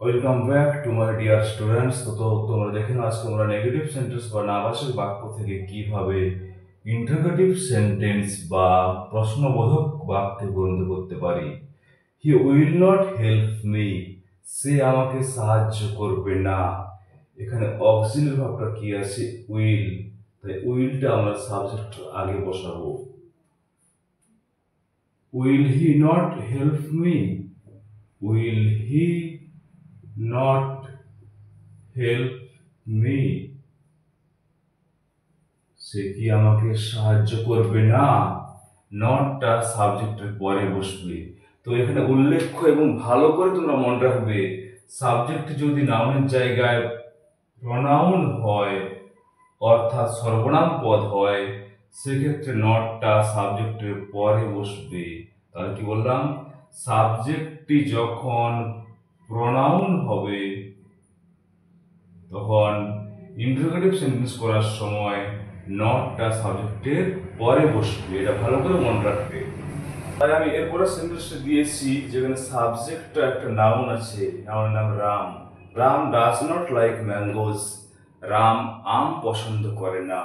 Welcome back to my dear students. তো তোমরা দেখে নাও আজকে আমরা নেগেটিভ সেন্টেন্স বা নাবাচক বাক্য থেকে কিভাবে ইন্টারোগেটিভ সেন্টেন্স বা প্রশ্নবোধক বাক্যে পরিণত করতে পারি। He will not help me, সে আমাকে সাহায্য করবে না। এখানে অক্সিলারি ভার্বটা কি আছে? উইল। তাই উইলটা আমরা সাবজেক্ট আগে বসাবো। Will he not help me, will he not help me, সে কি আমাকে সাহায্য করবে না। নটটা সাবজেক্টের পরে বসবে। তো এখানে উল্লেখ্য এবং ভালো করে তোমরা মনে রাখবে, সাবজেক্ট যদি নাউনের জায়গায় প্রনাউন হয় অর্থাৎ সর্বনাম পদ হয়, সেক্ষেত্রে নটটা সাবজেক্টের পরে বসবে। তাহলে কি বললাম? সাবজেক্টটি যখন প্রনাউন হবে তখন ইন্টারোগেটিভ সেন্টেন্স করার সময় নটটা সাবজেক্টের পরে বসবে। এটা ভালো করে মনে রাখবে। তাই আমি এরপরে সেন্টেন্সটা দিয়েছি যেখানে সাবজেক্টটা একটা নাউন আছে, নাউনের নাম Ram. Ram does not like mangoes, Ram আম পছন্দ করে না।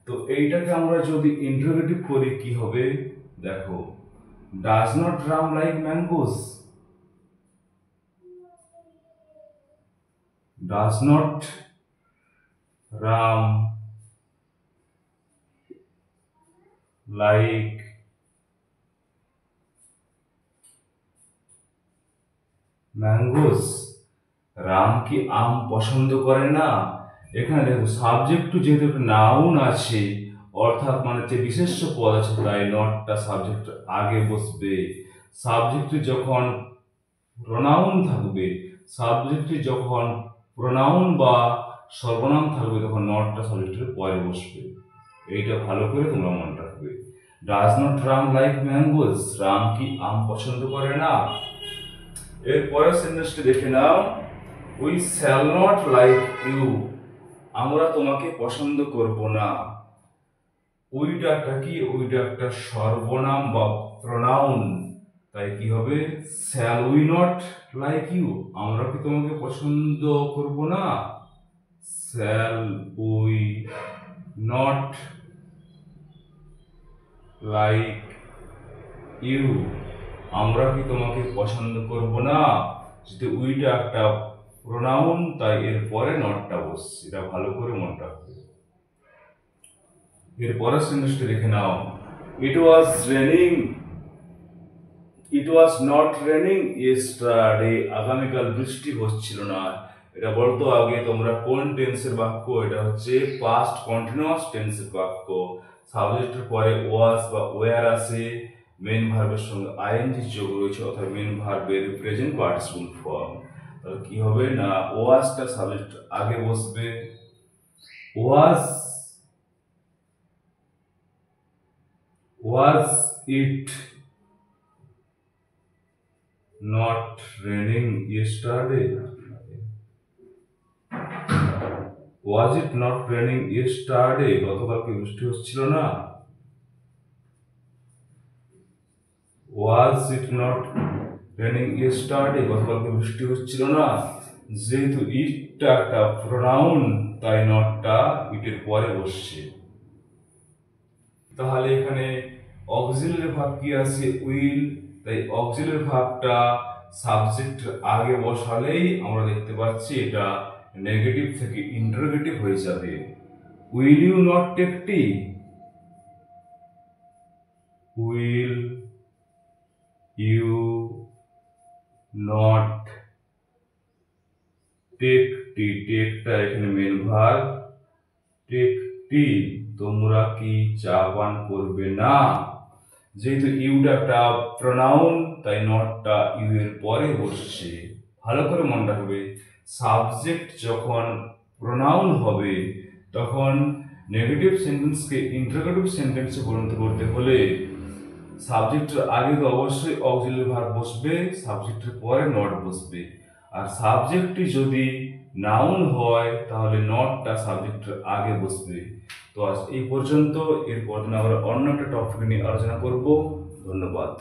তো এইটাকে আমরা যদি ইন্টারোগেটিভ করি কি হবে দেখো, does not Ram like mangoes, does not Ram like mangoes, Ram কি আম পছন্দ করে না। এখানে দেখো সাবজেক্ট যেহেতু একটা নাউন আছে অর্থাৎ মানে যে বিশেষ্য পদ আছে, তাই নটটা সাবজেক্ট আগে বসবে। সাবজেক্ট যখন প্রোনাউন থাকবে, সাবজেক্ট যখন প্রোনাউন বা সর্বনাম থাকবে তখন নটটা সাবজেক্টের পরে বসবে। এইটা ভালো করে তোমরা মনে রাখবে। Does not Ram like mangoes, Ram কি আম পছন্দ করে না। এর পরের সেন্টেন্সটি দেখে নাও, we shall not like you, আমরা তোমাকে পছন্দ করব না। উইটা একটা কি? উইটা একটা সর্বনাম বা প্রোনাউন, তাই কি হবে? Shall we not like you, আমরা কি তোমাকে পছন্দ করব না। Shall we not like you, আমরা কি তোমাকে পছন্দ করব না। যদি উইটা একটা প্রোনাউন তাই এর পরে নটটা বসছে। এটা ভালো করে মনে রাখবে। এর পরের সেন্টেন্সটা দেখে নাও, it was raining, it was not raining yesterday, আগামীকাল বৃষ্টি হচ্ছিল না। এটা বলতো আগে তোমরা কোন টেন্সের বাক্য? এটা হচ্ছে পাস্ট কন্টিনিউয়াস টেন্সের বাক্য। সাবজেক্টের পরে ওয়াজ বা ওয়্যার আছে, মেন ভার্বের সঙ্গে আইএনজি যোগ রয়েছে অর্থাৎ মেন ভার্বের প্রেজেন্ট পার্টিসিপল ফর্ম। তাহলে কি হবে না, ওয়াজটা সাবজেক্ট আগে বসবে। ওয়াজ ইট not raining yesterday, was it not raining yesterday, গতকাল কি বৃষ্টি হচ্ছিল না। was it not raining yesterday, গতকাল কি বৃষ্টি হচ্ছিল না। যেহেতু ইটটা একটা প্রোনাউন তাই নটটা ইটের পরে বসছে। তাহলে এখানে অক্সিলারি ভার্ব কি আছে? উইল। তাই অক্সিলারি ভার্বটা সাবজেক্ট আগে বসালেই আমরা দেখতে পাচ্ছি এটা নেগেটিভ থেকে ইন্টারোগেটিভ হয়ে যাবে। Will you not take tea, will you not take tea, টেকটা এখানে মেন ভার্ব। টেক টি, তোমরা কি চা পান করবে না। যেহেতু ইউটা একটা প্রোনাউন তাই নটটা ইউ এর পরে বসছে। ভালো করে মনে রাখবে, সাবজেক্ট যখন প্রোনাউন হবে তখন নেগেটিভ সেন্টেন্সকে ইন্টারোগেটিভ সেন্টেন্সে পরিণত করতে হলে সাবজেক্টের আগে তো অবশ্যই অক্সিলারি ভার্ব বসবে, সাবজেক্টের পরে নট বসবে। আর সাবজেক্টটি যদি নাউন হয় তাহলে নটটা সাবজেক্টের আগে বসবে। তো আজ এই পর্যন্ত। এরপর আমরা অন্য একটা টপিক নিয়ে আলোচনা করব। ধন্যবাদ।